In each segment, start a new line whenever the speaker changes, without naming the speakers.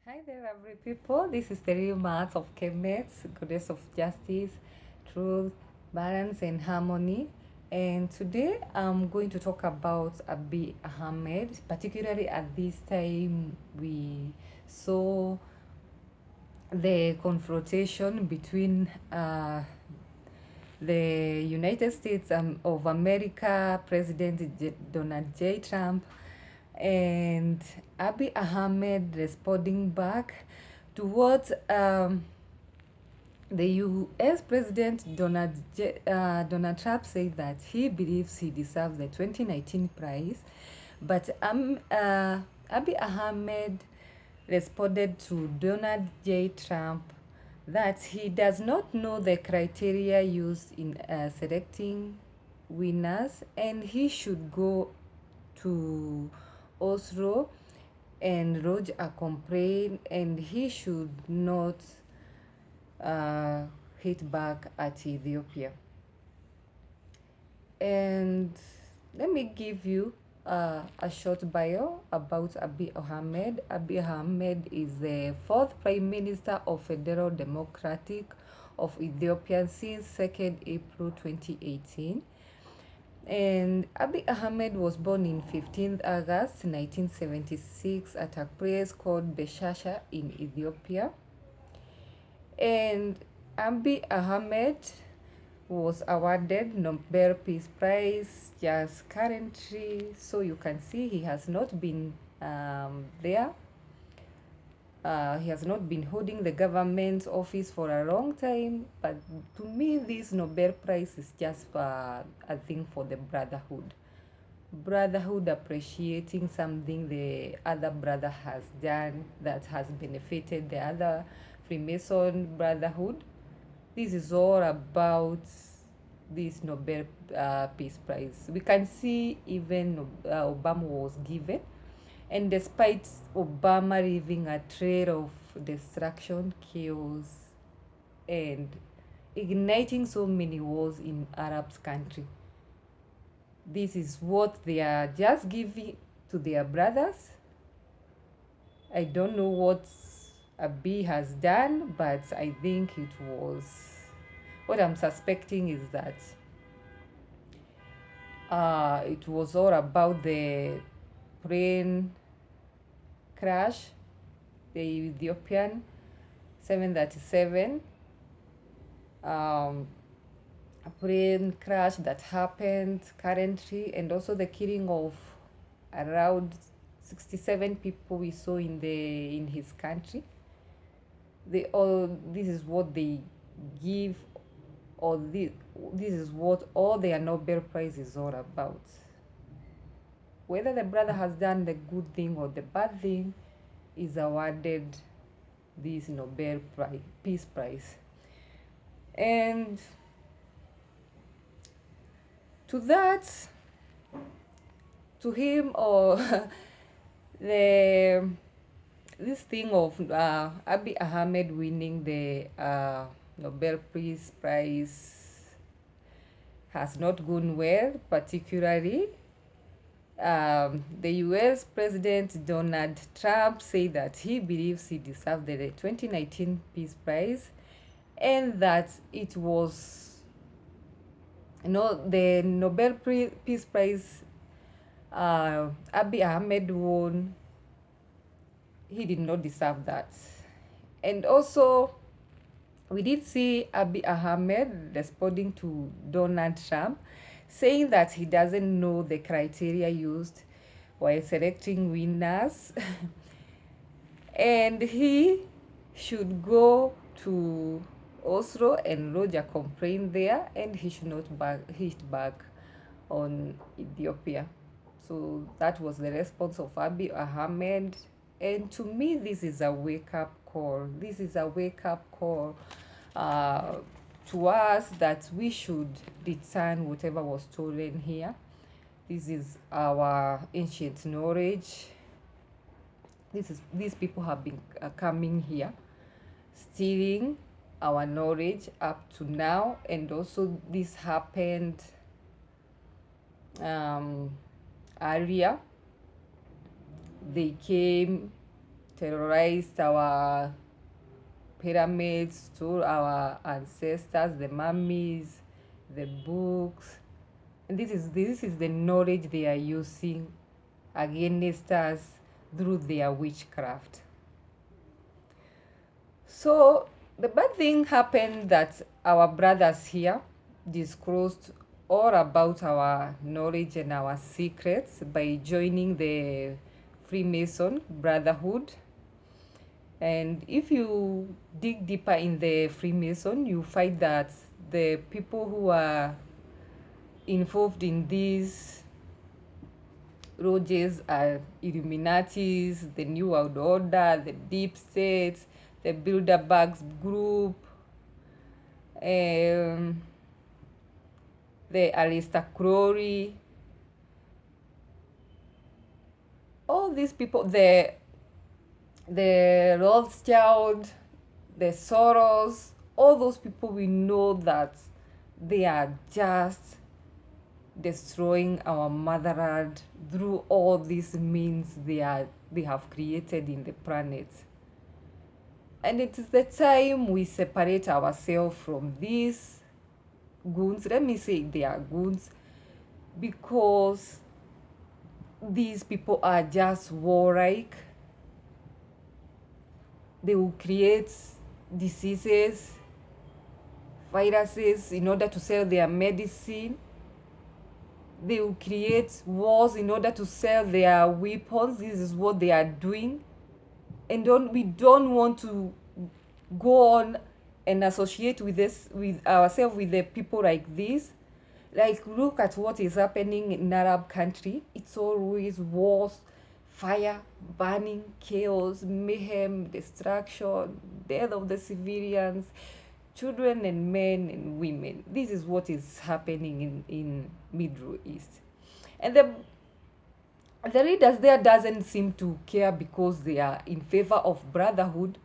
Hi there, every people. This is the real math of Chemets, goddess of justice, truth, balance, and harmony. And today I'm going to talk about Abiy Ahmed, particularly at this time we saw the confrontation between the United States of America, Donald J. Trump, and Abiy Ahmed responding back to what the U.S. President Donald Trump said that he believes he deserves the 2019 prize, but Abiy Ahmed responded to Donald J. Trump that he does not know the criteria used in selecting winners, and he should go to Oslo and lodge a complaint, and he should not uh, hit back at Ethiopia. And let me give you a short bio about Abiy Ahmed. Abiy Ahmed is the fourth Prime Minister of Federal Democratic of Ethiopia since 2nd April 2018. And Abiy Ahmed was born in 15th August 1976 at a place called Beshasha in Ethiopia. And Abiy Ahmed was awarded Nobel Peace Prize just currently, so you can see he has not been there. He has not been holding the government office for a long time, but to me, this Nobel Prize is just a thing for the brotherhood. Brotherhood appreciating something the other brother has done that has benefited the other Freemason Brotherhood. This is all about this Nobel Peace Prize. We can see even Obama was given, and despite Obama leaving a trail of destruction, chaos, and igniting so many wars in Arab country, this is what they are just giving to their brothers. I don't know what Abiy has done, but I think it was, what I'm suspecting is that it was all about the plane crash, the Ethiopian 737 a plane crash that happened currently, and also the killing of around 67 people we saw in his country. They all, this is what they give, or this is what all their Nobel Prize is all about. Whether the brother has done the good thing or the bad thing, is awarded this Nobel Prize, Peace Prize. And to that, to him, or the this thing of Abiy Ahmed winning the Nobel Peace Prize has not gone well, particularly the US President Donald Trump said that he believes he deserved the 2019 Peace Prize, and that it was, the Nobel Peace Prize Abiy Ahmed won, he did not deserve that. And also, we did see Abiy Ahmed responding to Donald Trump, saying that he doesn't know the criteria used while selecting winners and he should go to Oslo and lodge a complaint there, and he should not hit back on Ethiopia. So that was the response of Abiy Ahmed. And to me, this is a wake-up call. This is a wake-up call to us that we should return whatever was stolen here. This is our ancient knowledge. These people have been coming here, stealing our knowledge up to now, and also this happened earlier. They came terrorized our pyramids, to our ancestors, the mummies, the books. And this is the knowledge they are using against us through their witchcraft. So the bad thing happened that our brothers here disclosed all about our knowledge and our secrets by joining the Freemason Brotherhood. And if you dig deeper in the Freemason, you find that the people who are involved in these lodges are Illuminatis, the New World Order, the Deep State, the Bilderbergs Group, the aristocracy, all these people, the Rothschild, the Soros, all those people, we know that they are just destroying our motherland through all these means they have created in the planet. And it is the time we separate ourselves from these goons. Let me say they are goons because these people are just warlike. They will create diseases, viruses in order to sell their medicine. They will create wars in order to sell their weapons. This is what they are doing. And we don't want to go on and associate with ourselves with the people like this. Like, look at what is happening in Arab country. It's always wars, fire, burning, chaos, mayhem, destruction, death of the civilians, children and men and women. This is what is happening in Middle East. And the leaders there doesn't seem to care because they are in favor of brotherhood.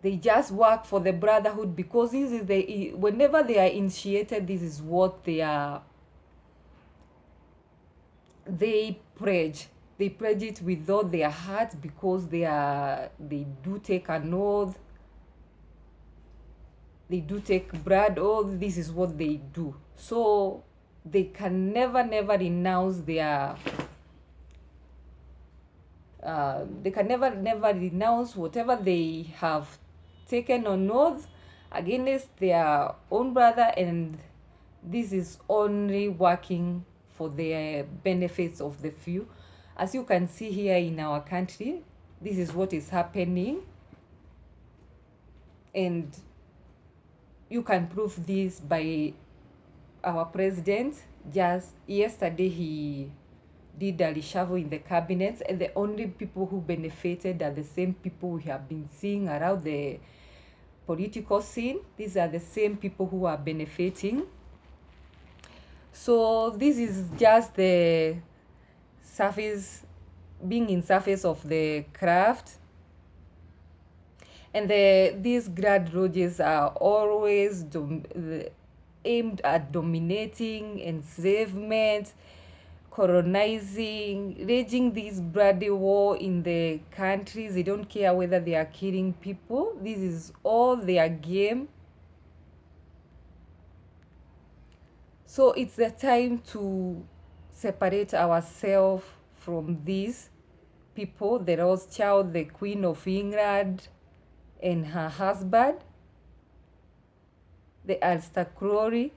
They just work for the brotherhood because this is whenever they are initiated, this is what they pledge. They pledge it with all their heart because they do take an oath. They do take blood oath. This is what they do. So they can never renounce their they can never renounce whatever they have taken on oath against their own brother, and this is only working for the benefits of the few. As you can see here in our country, this is what is happening, and you can prove this by our president. Just yesterday he did a reshuffle in the cabinet, and the only people who benefited are the same people we have been seeing around the political scene. These are the same people who are benefiting. So this is just the surface, being in surface of the craft. And these grad lodges are always aimed at dominating, enslavement, colonizing, raging this bloody war in the countries. They don't care whether they are killing people. This is all their game. So it's the time to separate ourselves from these people, the Rothschild, the Queen of England, and her husband, the aristocracy.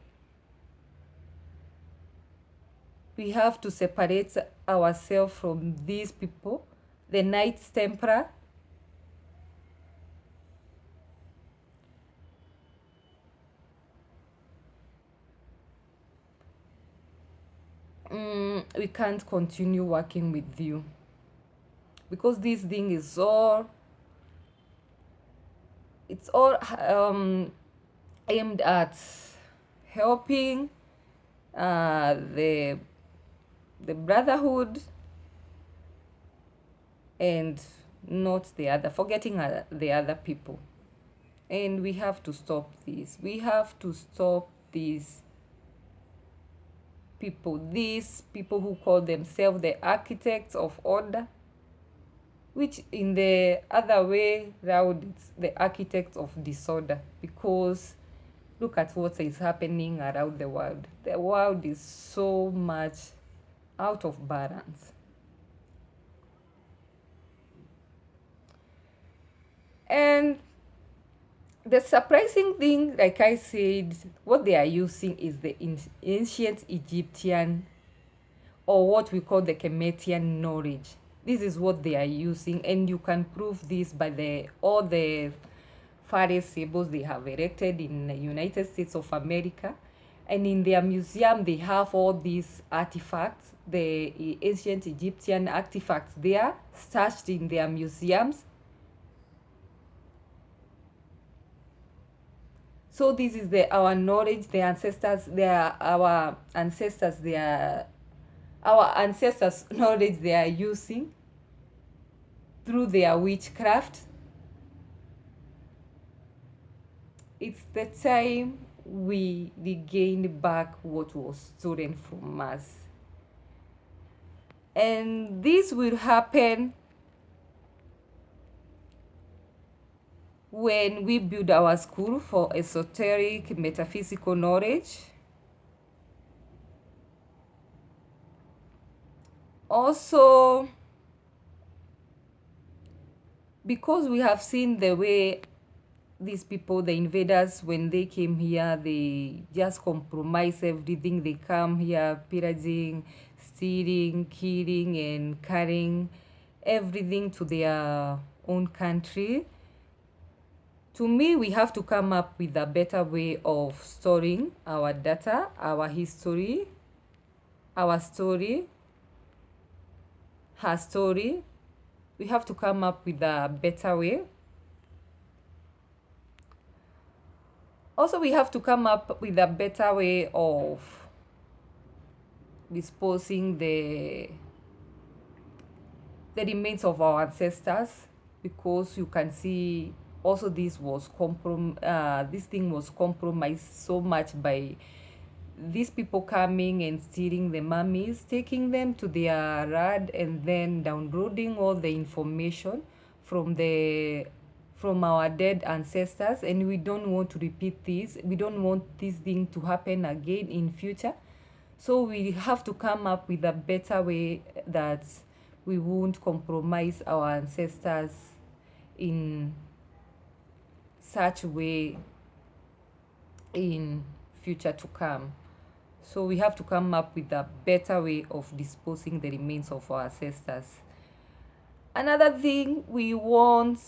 We have to separate ourselves from these people. The Knights Templar, we can't continue working with you because this thing is all, it's all aimed at helping the brotherhood and not forgetting the other people. And we have to stop this. We have to stop these people who call themselves the architects of order. which in the other way round it's the architect of disorder, because look at what is happening around the world. The world is so much out of balance. And the surprising thing, like I said, what they are using is the ancient Egyptian, or what we call the Kemetian knowledge. This is what they are using, and you can prove this by all the pharaoh symbols they have erected in the United States of America. And in their museum, they have all these artifacts, the ancient Egyptian artifacts there, stashed in their museums. So this is our knowledge, the ancestors, they are our ancestors, they are our ancestors' knowledge they are using through their witchcraft. It's the time we regain back what was stolen from us. And this will happen when we build our school for esoteric metaphysical knowledge. Also, because we have seen the way these people, the invaders, when they came here, they just compromise everything. They come here pillaging, stealing, killing, and carrying everything to their own country. To me, we have to come up with a better way of storing our data, our history, our story, her story. We have to come up with a better way. Also, we have to come up with a better way of disposing the remains of our ancestors, because you can see also this thing was compromised so much by these people coming and stealing the mummies, taking them to their rad, and then downloading all the information from our dead ancestors. And we don't want to repeat this. We don't want this thing to happen again in future. So we have to come up with a better way that we won't compromise our ancestors in such way in future to come. So we have to come up with a better way of disposing the remains of our ancestors. Another thing we want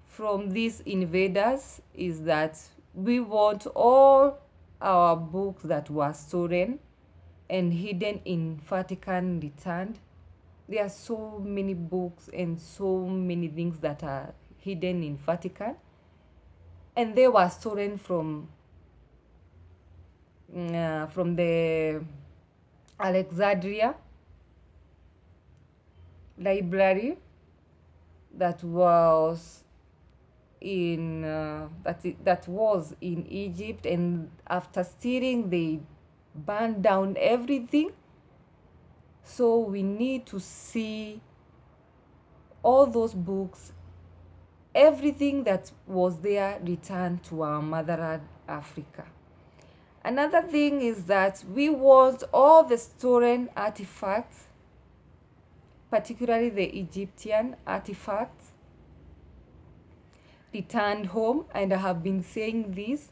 from these invaders is that we want all our books that were stolen and hidden in Vatican returned. There are so many books and so many things that are hidden in Vatican, and they were stolen from the Alexandria library that was that was in Egypt. And after stealing, they burned down everything. So we need to see all those books, everything that was there, returned to our motherland, Africa. Another thing is that we want all the stolen artifacts, particularly the Egyptian artifacts, returned home. And I have been saying this.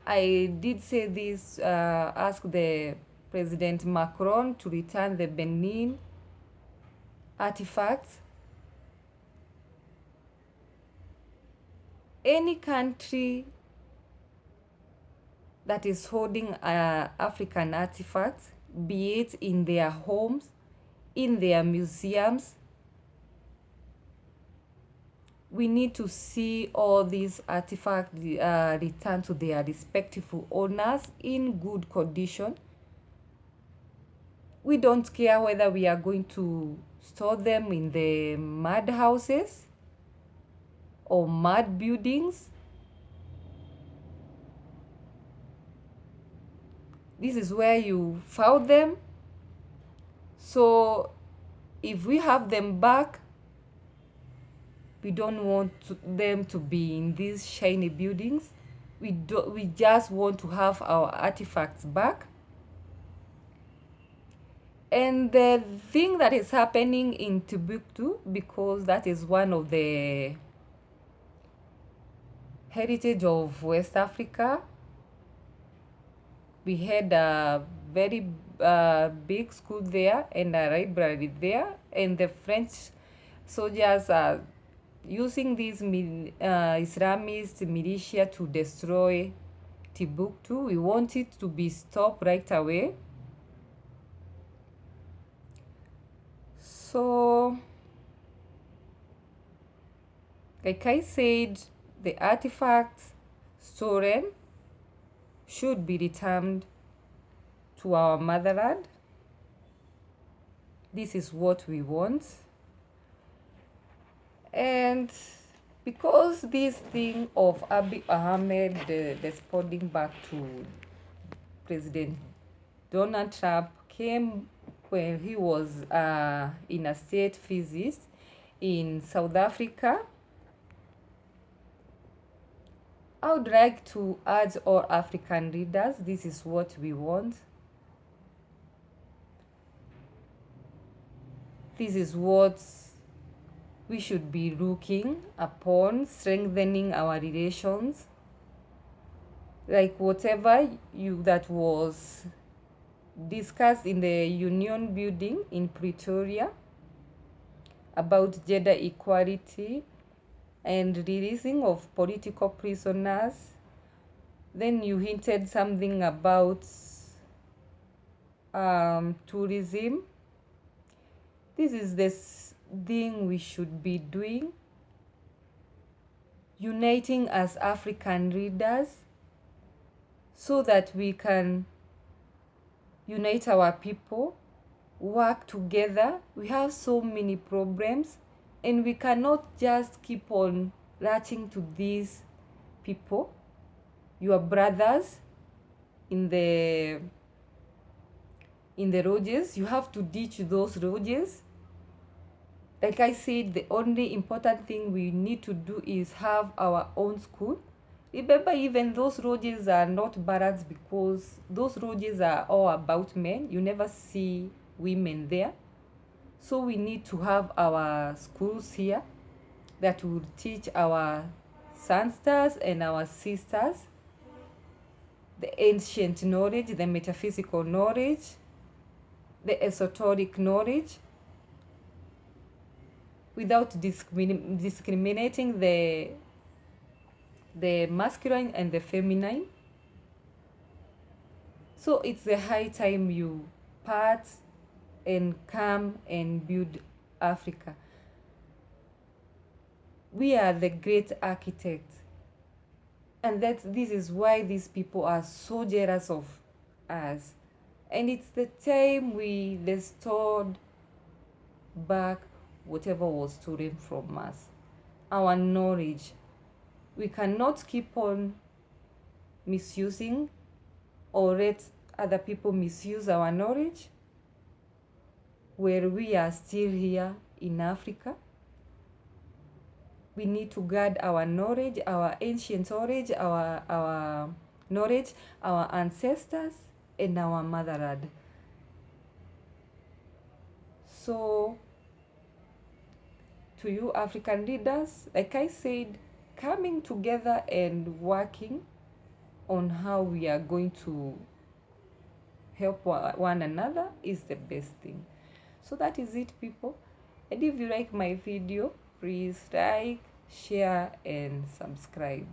I did say this, ask the President Macron to return the Benin artifacts. Any country that is holding African artifacts, be it in their homes, in their museums, we need to see all these artifacts returned to their respective owners in good condition. We don't care whether we are going to store them in the mud houses or mud buildings. This is where you found them. So if we have them back, we don't want them to be in these shiny buildings. We just want to have our artifacts back. And the thing that is happening in Timbuktu, because that is one of the heritage of West Africa, we had a very big school there and a library there, and the French soldiers are using these Islamist militia to destroy Timbuktu. We want it to be stopped right away. So, like I said, the artifacts stolen should be returned to our motherland. This is what we want. And because this thing of Abiy Ahmed responding back to President Donald Trump came when he was in a state visit in South Africa, I would like to urge all African leaders, this is what we want. This is what we should be looking upon, strengthening our relations. Like whatever that was discussed in the Union Building in Pretoria about gender equality and releasing of political prisoners. Then you hinted something about tourism. This is the thing we should be doing, uniting as African leaders so that we can unite our people, work together. We have so many problems and we cannot just keep on latching to these people, your brothers in the lodges. You have to ditch those lodges. Like I said, the only important thing we need to do is have our own school. Remember, even those lodges are not barracks because those lodges are all about men. You never see women there. So we need to have our schools here that will teach our sons and our sisters the ancient knowledge, the metaphysical knowledge, the esoteric knowledge, without discriminating the masculine and the feminine. So it's the high time you part and come and build Africa. We are the great architects, and this is why these people are so jealous of us. And it's the time we restored back whatever was stolen from us, our knowledge. We cannot keep on misusing or let other people misuse our knowledge where we are still here in Africa. We need to guard our knowledge, our ancient knowledge, our knowledge, our ancestors, and our motherland. So, to you African leaders, like I said, coming together and working on how we are going to help one another is the best thing. So that is it, people. And if you like my video, please like, share, and subscribe.